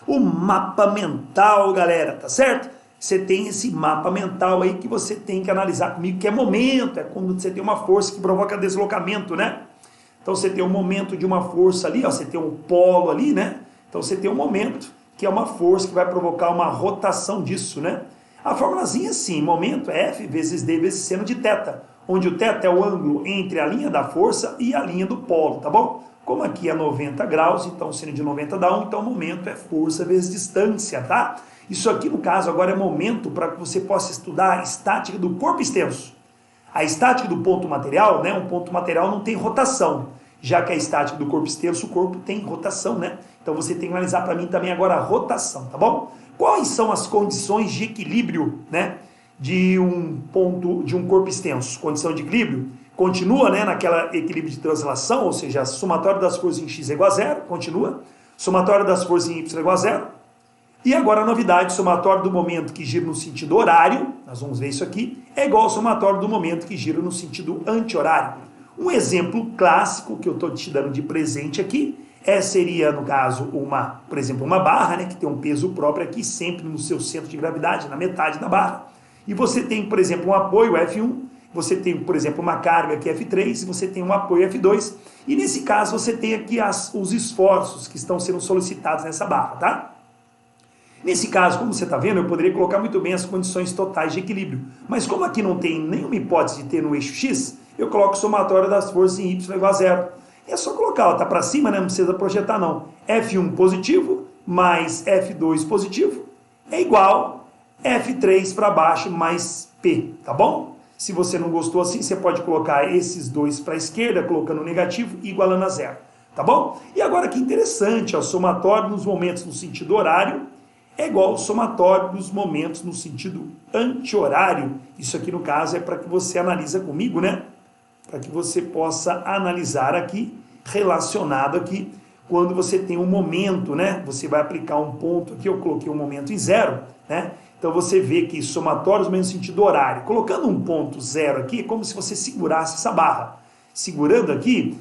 o mapa mental, galera, tá certo? Você tem esse mapa mental aí que você tem que analisar comigo, que é momento, é quando você tem uma força que provoca deslocamento, né? Então você tem um momento de uma força ali, ó, você tem um polo ali, né? Então você tem um momento que é uma força que vai provocar uma rotação disso, né? A formulazinha é assim, momento é F vezes D vezes seno de θ, onde o θ é o ângulo entre a linha da força e a linha do polo, tá bom? Como aqui é 90 graus, então seno de 90 dá 1, então momento é força vezes distância, tá? Isso aqui, no caso, agora é momento para que você possa estudar a estática do corpo extenso. A estática do ponto material, né? Um ponto material não tem rotação, já que a estática do corpo extenso, o corpo tem rotação, né? Então você tem que analisar para mim também agora a rotação, tá bom? Quais são as condições de equilíbrio, né? De um ponto, de um corpo extenso? Condição de equilíbrio continua, né? Naquela equilíbrio de translação, ou seja, a somatória das forças em x é igual a zero, continua. Somatória das forças em y é igual a zero. E agora a novidade, somatório do momento que gira no sentido horário, nós vamos ver isso aqui, é igual ao somatório do momento que gira no sentido anti-horário. Um exemplo clássico que eu estou te dando de presente aqui, seria, no caso, por exemplo, uma barra, né, que tem um peso próprio aqui, sempre no seu centro de gravidade, na metade da barra. E você tem, por exemplo, um apoio F1, você tem, por exemplo, uma carga que é F3, e você tem um apoio F2. E nesse caso você tem aqui os esforços que estão sendo solicitados nessa barra, tá? Nesse caso, como você está vendo, eu poderia colocar muito bem as condições totais de equilíbrio. Mas como aqui não tem nenhuma hipótese de ter no eixo X, eu coloco o somatório das forças em Y igual a zero. E é só colocar, ela está para cima, né? Não precisa projetar não. F1 positivo mais F2 positivo é igual F3 para baixo mais P, tá bom? Se você não gostou assim, você pode colocar esses dois para a esquerda, colocando negativo e igualando a zero, tá bom? E agora que interessante, ó, somatório nos momentos no sentido horário é igual ao somatório dos momentos no sentido anti-horário. Isso aqui, no caso, é para que você analisa comigo, né? Para que você possa analisar aqui, relacionado aqui, quando você tem um momento, né? Você vai aplicar um ponto aqui, eu coloquei um momento em zero, né? Então você vê que somatórios no sentido horário. Colocando um ponto zero aqui, é como se você segurasse essa barra. Segurando aqui,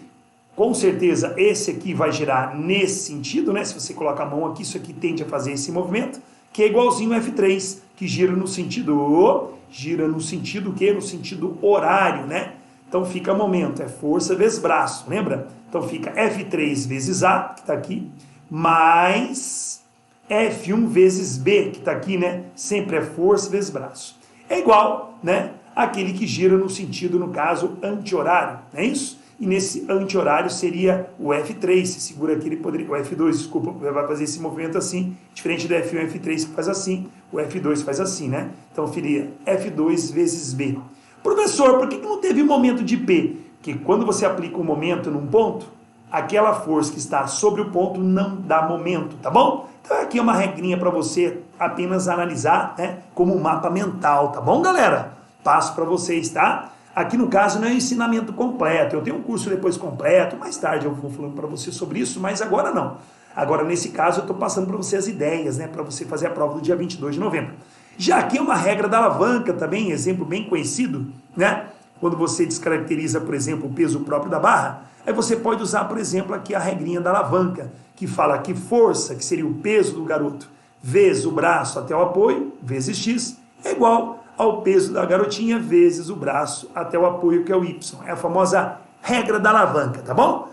com certeza esse aqui vai girar nesse sentido, né? Se você coloca a mão aqui, isso aqui tende a fazer esse movimento, que é igualzinho ao F3, que gira no sentido o quê? No sentido horário, né? Então fica momento, é força vezes braço, lembra? Então fica F3 vezes A, que está aqui, mais F1 vezes B, que está aqui, né? Sempre é força vezes braço. É igual, né? Aquele que gira no sentido, no caso, anti-horário, não é isso? E nesse anti-horário seria o F3, se segura aqui, ele poderia, o F2, desculpa, vai fazer esse movimento assim, diferente do F1 e F3 que faz assim, o F2 faz assim, né? Então seria F2 vezes B. Professor, por que não teve momento de P? Porque quando você aplica um momento num ponto, aquela força que está sobre o ponto não dá momento, tá bom? Então aqui é uma regrinha para você apenas analisar, né, como um mapa mental, tá bom, galera? Passo para vocês, tá? Aqui no caso não é um ensinamento completo, eu tenho um curso depois completo, mais tarde eu vou falando para você sobre isso, mas agora não. Agora nesse caso eu estou passando para você as ideias, né, para você fazer a prova do dia 22 de novembro. Já aqui é uma regra da alavanca também, exemplo bem conhecido, né? Quando você descaracteriza, por exemplo, o peso próprio da barra, aí você pode usar, por exemplo, aqui a regrinha da alavanca, que fala que força, que seria o peso do garoto, vezes o braço até o apoio, vezes X, é igual ao peso da garotinha vezes o braço até o apoio, que é o Y. É a famosa regra da alavanca, tá bom?